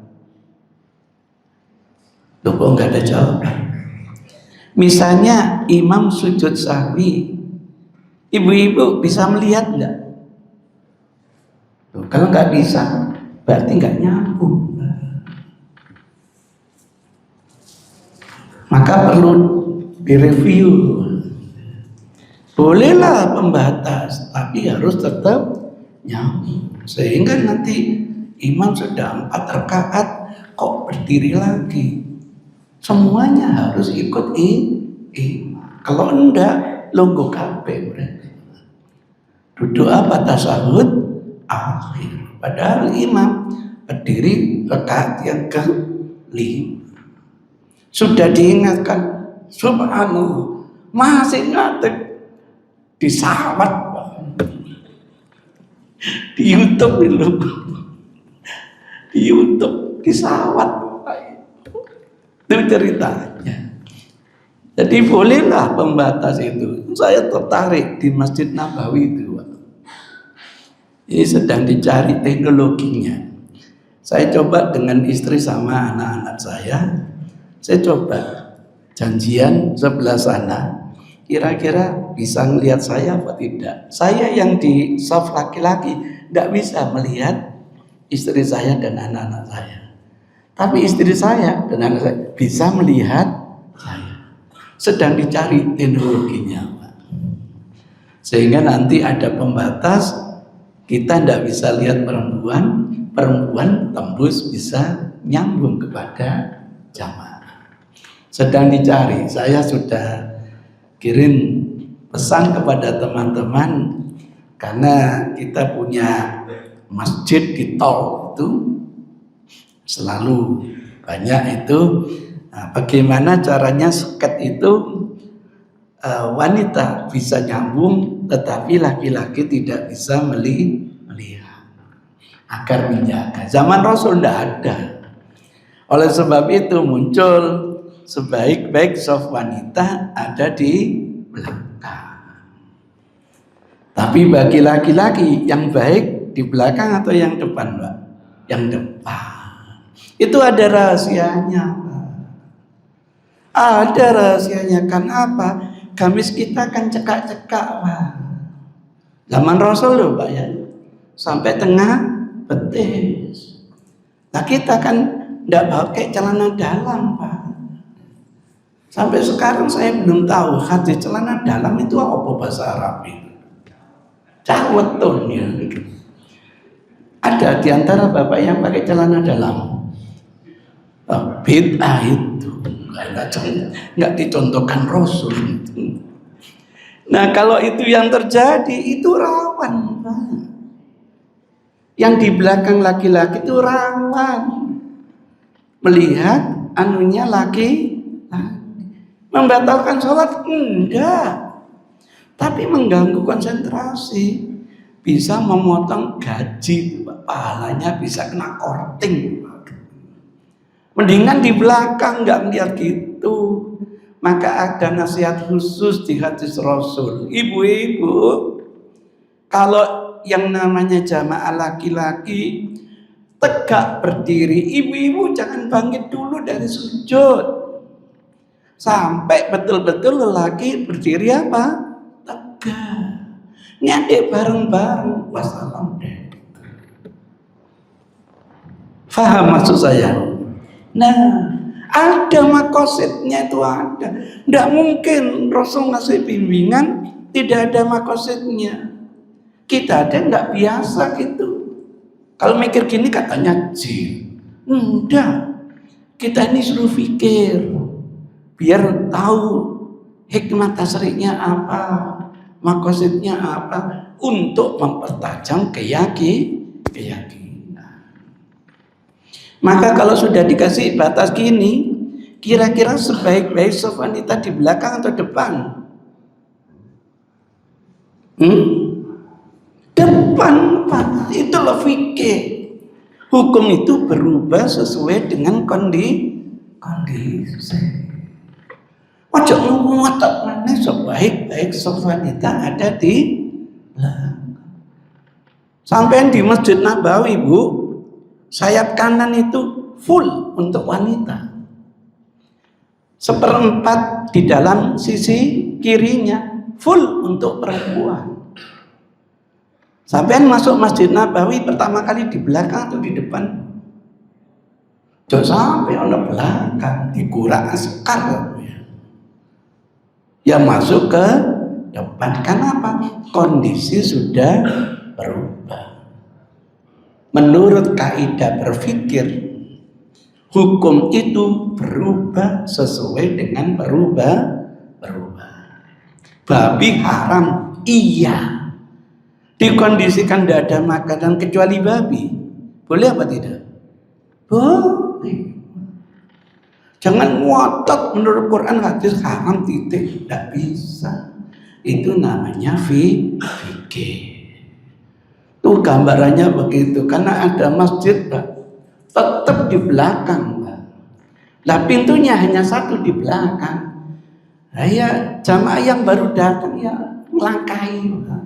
Speaker 1: Loh, kok enggak ada jawaban? Misalnya imam sujud sahwi, ibu-ibu bisa melihat enggak? Loh, kalau enggak bisa, berarti enggak nyambung. Maka perlu direview. Bolehlah pembatas, tapi harus tetap nyambung. Sehingga nanti imam sudah 4 rakaat kok berdiri lagi. Semuanya harus ikut imam. Kalau enggak, longgo kabeh berarti. Duduk apa tasahud akhir. Padahal imam berdiri rakaat yang ke-5. Sudah diingatkan, subhanallah, masih ngatek disawat di YouTube dulu, di YouTube disawat itu ceritanya. Jadi bolehlah pembatas itu. Saya tertarik di Masjid Nabawi itu. Ini sedang dicari teknologinya. Saya coba dengan istri sama anak-anak saya coba janjian sebelah sana. Kira-kira bisa melihat saya apa tidak? Saya yang di soft laki-laki tidak bisa melihat istri saya dan anak-anak saya. Tapi istri saya dan anak saya bisa melihat saya. Sedang dicari teknologinya, Pak. Sehingga nanti ada pembatas, kita tidak bisa lihat perempuan tembus bisa nyambung kepada jamaah. Sedang dicari, saya sudah kirim pesan kepada teman-teman, karena kita punya masjid di tol itu selalu banyak itu. Nah, bagaimana caranya sket itu wanita bisa nyambung tetapi laki-laki tidak bisa melihat, agar menjaga. Zaman Rasul tidak ada. Oleh sebab itu muncul sebaik-baik soft wanita ada di belakang. Tapi bagi laki-laki yang baik di belakang atau yang depan, Mbak? Yang depan. Itu ada rahasianya, Pak. Ada rahasianya. Kan apa? Gamis kita kan cekak-cekak, Pak. Zaman Rasul loh, Pak ya. Sampai tengah betis. Nah kita kan tidak pakai celana dalam, Pak. Sampai sekarang saya belum tahu hadis celana dalam itu apa bahasa Arab itu. Cawetun ya. Ada di antara bapak yang pakai celana dalam. Bid'ah itu nggak dicontohkan Rasul itu. Nah kalau itu yang terjadi itu rawan, Pak. Yang di belakang laki-laki itu rawan melihat anunya laki. Membatalkan sholat enggak, tapi mengganggu konsentrasi, bisa memotong gaji, pahalanya bisa kena korting. Mendingan di belakang nggak melihat gitu. Maka ada nasihat khusus di hadis Rasul. Ibu-ibu, kalau yang namanya jamaah laki-laki tegak berdiri, ibu-ibu jangan bangkit dulu dari sujud sampai betul-betul lelaki berdiri apa? Tegak. Ngadek bareng-bareng. Wassalam deh. Faham maksud saya? Nah, ada makosidnya itu ada. Tidak mungkin Rasul ngasih bimbingan tidak ada makosidnya. Kita ada nggak biasa gitu. Kalau mikir gini katanya jin. Enggak. Kita ini suruh pikir biar tahu hikmah tasriknya apa, makosidnya apa untuk mempertajam keyakinan. Maka kalau sudah dikasih batas gini, kira-kira sebaik-baik soft wanita di belakang atau depan? Depan, Pak. Itu loh fikih. Hukum itu berubah sesuai dengan kondisi. Ojo ngotot mana sebaik-baik soft wanita ada di belakang. Sampai di Masjid Nabawi, Bu, sayap kanan itu full untuk wanita. 1/4 di dalam sisi kirinya full untuk perempuan. Sampai masuk Masjid Nabawi pertama kali di belakang atau di depan? Jangan sampai ono belakang dikurak askar. Ya masuk ke depan. Kenapa? Kondisi sudah berubah. Menurut kaidah berpikir, hukum itu berubah sesuai dengan berubah. Babi haram, iya. Dikondisikan tidak ada makanan kecuali babi. Boleh apa tidak? Boleh. Jangan ngotot menurut Quran hadis haram titik. Tidak bisa. Itu namanya fikih. Tuh gambarannya begitu. Karena ada masjid, Pak, tetap di belakang, Pak. Lah pintunya hanya satu di belakang. Nah, ya jamaah yang baru datang ya melangkahi, Pak.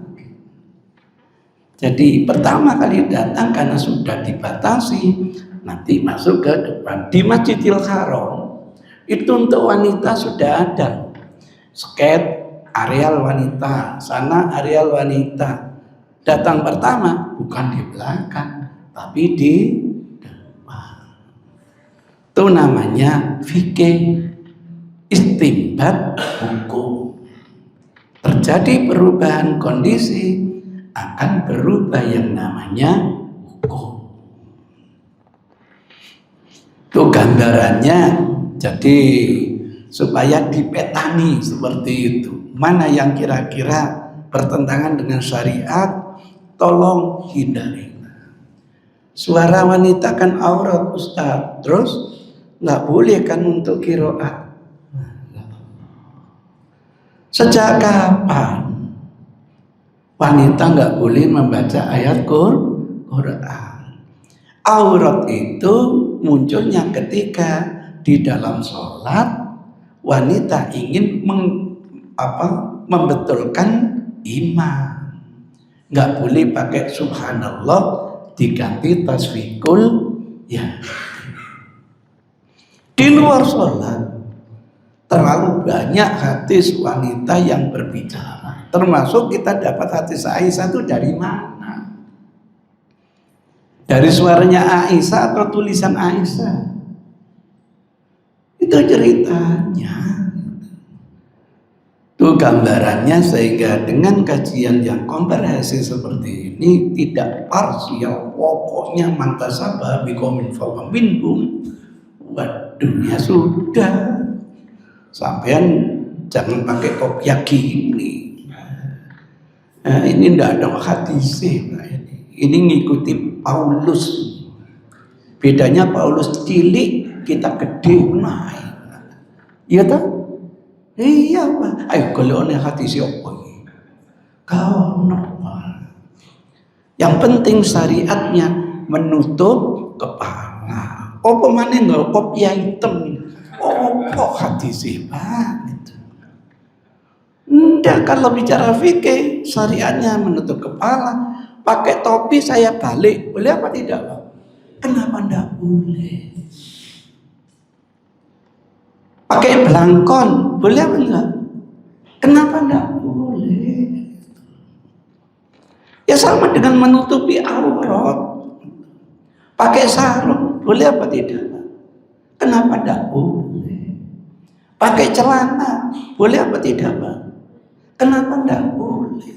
Speaker 1: Jadi pertama kali datang karena sudah dibatasi, nanti masuk ke depan. Di Masjidil Haram itu untuk wanita sudah ada sket areal wanita, sana areal wanita. Datang pertama bukan di belakang, tapi di depan. Itu namanya fikih istinbat hukum. Terjadi perubahan kondisi, akan berubah yang namanya hukum. Itu gambarannya. Jadi supaya dipetani seperti itu. Mana yang kira-kira bertentangan dengan syariat, tolong hindari. Suara wanita kan aurat, Ustaz. Terus nggak boleh kan untuk qiraat. Sejak kapan wanita nggak boleh membaca ayat Quran? Aurat itu munculnya ketika di dalam sholat wanita ingin membetulkan iman. Nggak boleh pakai subhanallah, diganti tasfikul ya. Di luar sholat terlalu banyak hadis wanita yang berbicara. Termasuk kita dapat hadis Aisyah itu dari mana? Dari suaranya Aisyah atau tulisan Aisyah? Itu ceritanya. Itu gambarannya, sehingga dengan kajian yang komprehensif seperti ini tidak parsial, pokoknya mantasabah biqaumin fahuwa minhum. Waduh, ya sudah. Sampean jangan pakai kopiah gini. Ini tidak ada hadisnya. Ini ngikuti Paulus. Bedanya Paulus cilik, kita gede naik. Iya tak? Iya Pak. Ayo kalau ada hadis apa ini? Kau normal. Yang penting syariatnya menutup kepala. Apa mana nggak kopiah hitam? Oh hadis Pak. Enggak, kalau bicara fikih syariatnya menutup kepala. Pakai topi saya balik, boleh apa tidak Pak? Kenapa enggak boleh? Pakai belangkon, boleh apa enggak? Kenapa enggak boleh? Ya sama dengan menutupi aurat. Pakai sarung, boleh apa tidak? Kenapa tidak boleh? Pakai celana boleh apa tidak, Pak? Kenapa tidak boleh?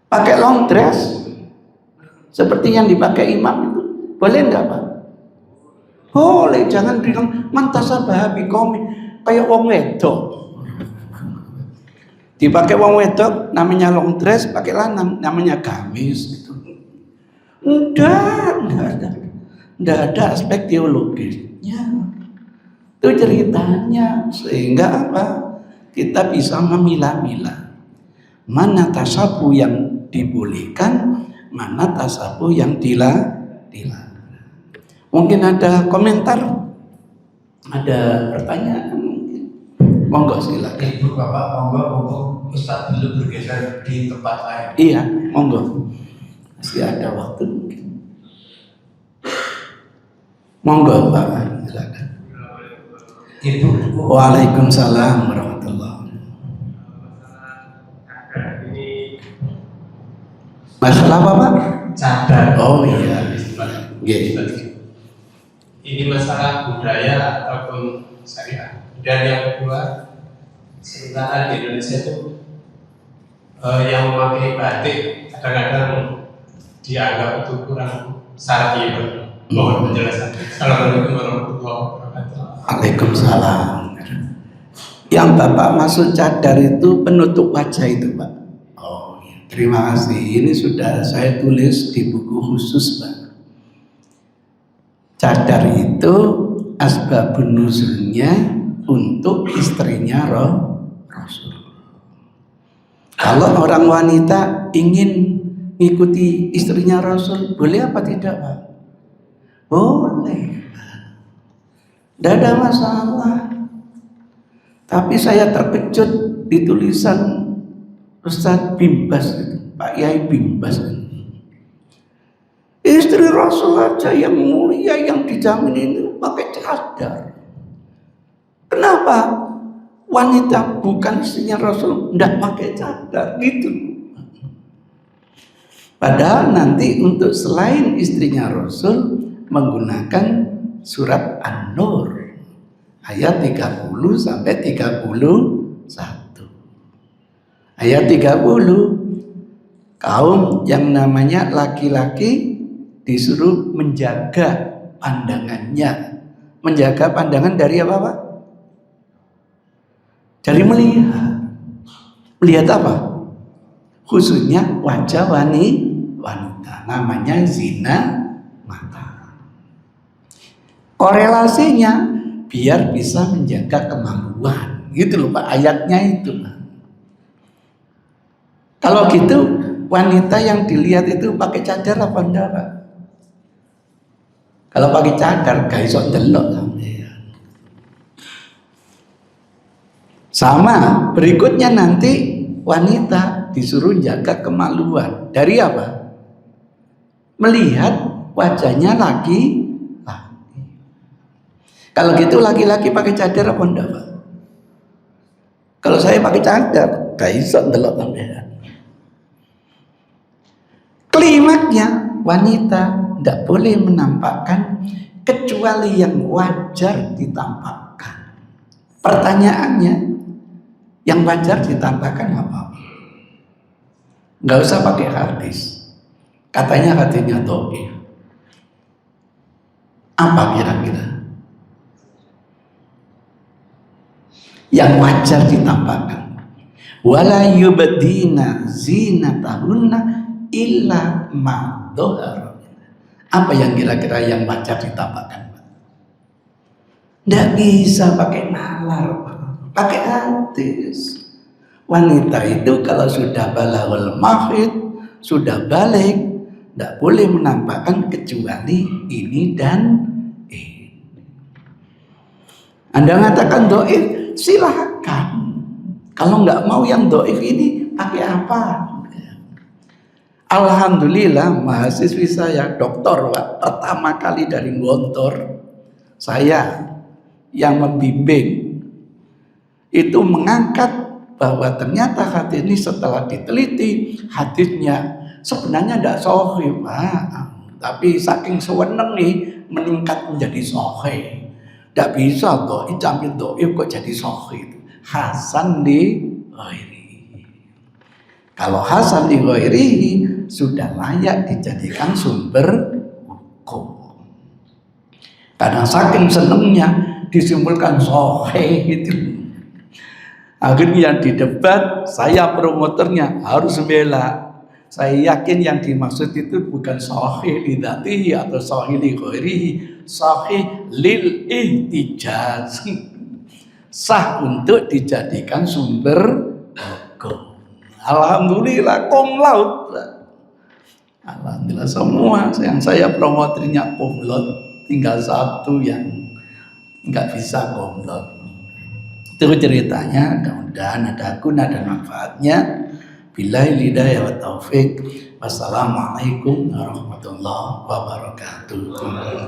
Speaker 1: Pakai long dress seperti yang dipakai imam itu boleh enggak, Pak? Boleh. Jangan bilang mantasabah biqaumin kayak wong wedok. Dipakai wong wedok namanya long dress, pakailah namanya gamis gitu. Enggak ada aspek teologisnya. Itu ceritanya, sehingga apa? Kita bisa memilah-milah mana tasabuh yang dibolehkan, mana tasabuh yang dilarang. Mungkin ada komentar, ada pertanyaan mungkin. Monggo silakan.
Speaker 3: Ibu Bapak, monggo untuk Ustadz dulu bergeser di tempat lain.
Speaker 1: Iya, monggo. Masih ada waktu mungkin. Monggo Pak, silakan.
Speaker 3: Ibu.
Speaker 1: Waalaikumsalam warahmatullahi. Masalah apa, Pak?
Speaker 3: Cadar.
Speaker 1: Oh iya. Nggih.
Speaker 4: Ini masalah budaya ataupun syariat. Dan yang kedua, sementara di Indonesia itu yang memakai batik kadang-kadang dianggap itu kurang syar'i. Mohon penjelasan. Assalamualaikum warahmatullahi wabarakatuh.
Speaker 1: Waalaikumsalam. Yang Bapak maksud cadar itu penutup wajah itu, Pak? Oh iya. Terima kasih. Ini sudah saya tulis di buku khusus, Pak. Cadar itu asbabun nuzulnya untuk istrinya Rasul. Kalau orang wanita ingin mengikuti istrinya Rasul, boleh apa tidak, Pak? Boleh. Tidak ada masalah. Tapi saya terkejut di tulisan Ustadz Bimbas, Pak Yai Bimbas. Istri Rasul aja yang mulia, yang dijamin ini pakai cadar. Kenapa wanita bukan istrinya Rasul tidak pakai cadar gitu? Padahal nanti untuk selain istrinya Rasul menggunakan surat An-Nur ayat 30 sampai 31. Ayat 30, kaum yang namanya laki-laki disuruh menjaga pandangannya. Menjaga pandangan dari apa, Pak? Dari melihat. Melihat apa? Khususnya wajah wanita. Namanya zina mata. Korelasinya biar bisa menjaga kemaluan. Gitu loh, Pak, ayatnya itu, Pak. Kalau gitu wanita yang dilihat itu pakai cadar apa enggak, Pak? Kalau pakai cadar gak iso ndelok sampean. Sama berikutnya nanti wanita disuruh jaga kemaluan. Dari apa? Melihat wajahnya laki-laki. Kalau gitu laki-laki pakai cadar apa enggak, Pak? Kalau saya pakai cadar gak iso ndelok sampean. Klimaknya wanita tidak boleh menampakkan kecuali yang wajar ditampakkan. Pertanyaannya, yang wajar ditampakkan apa? Nggak usah pakai hadis. Katanya hadisnya dhaif. Apa kira-kira? Yang wajar ditampakkan. Wala yubdina zinatahunna illa ma dhahara. Apa yang kira-kira yang wajar ditampakkan? Tidak bisa pakai nalar, pakai hadis. Wanita itu kalau sudah balaghul mahid, sudah balik, tidak boleh menampakkan kecuali ini dan ini. Anda mengatakan dhaif, silahkan. Kalau nggak mau yang dhaif ini, pakai apa? Alhamdulillah mahasiswi saya doktor, Pak, pertama kali dari Gontor, saya yang membimbing itu mengangkat bahwa ternyata hadis ini setelah diteliti hadisnya sebenarnya tidak sahih, Pak. Tapi saking seweneng nih meningkat menjadi sahih. Tidak bisa dhaif sampai dhaif kok jadi sahih. Hasan di ghairi. Kalau hasan di ghairi sudah layak dijadikan sumber hukum. Karena saking senengnya disimpulkan sahih itu. Akhirnya di debat saya promotornya harus bela. Saya yakin yang dimaksud itu bukan sahih li dzatihi atau sahih li ghairihi, sahih lil ihtijaz. Sah untuk dijadikan sumber hukum. Alhamdulillah cum laude. Alhamdulillah semua yang saya promotornya cum laude, tinggal satu yang nggak bisa cum laude. Itu ceritanya, mudah-mudahan ada guna dan manfaatnya. Billahi hidayah wa taufik. Wassalamualaikum warahmatullahi wabarakatuh.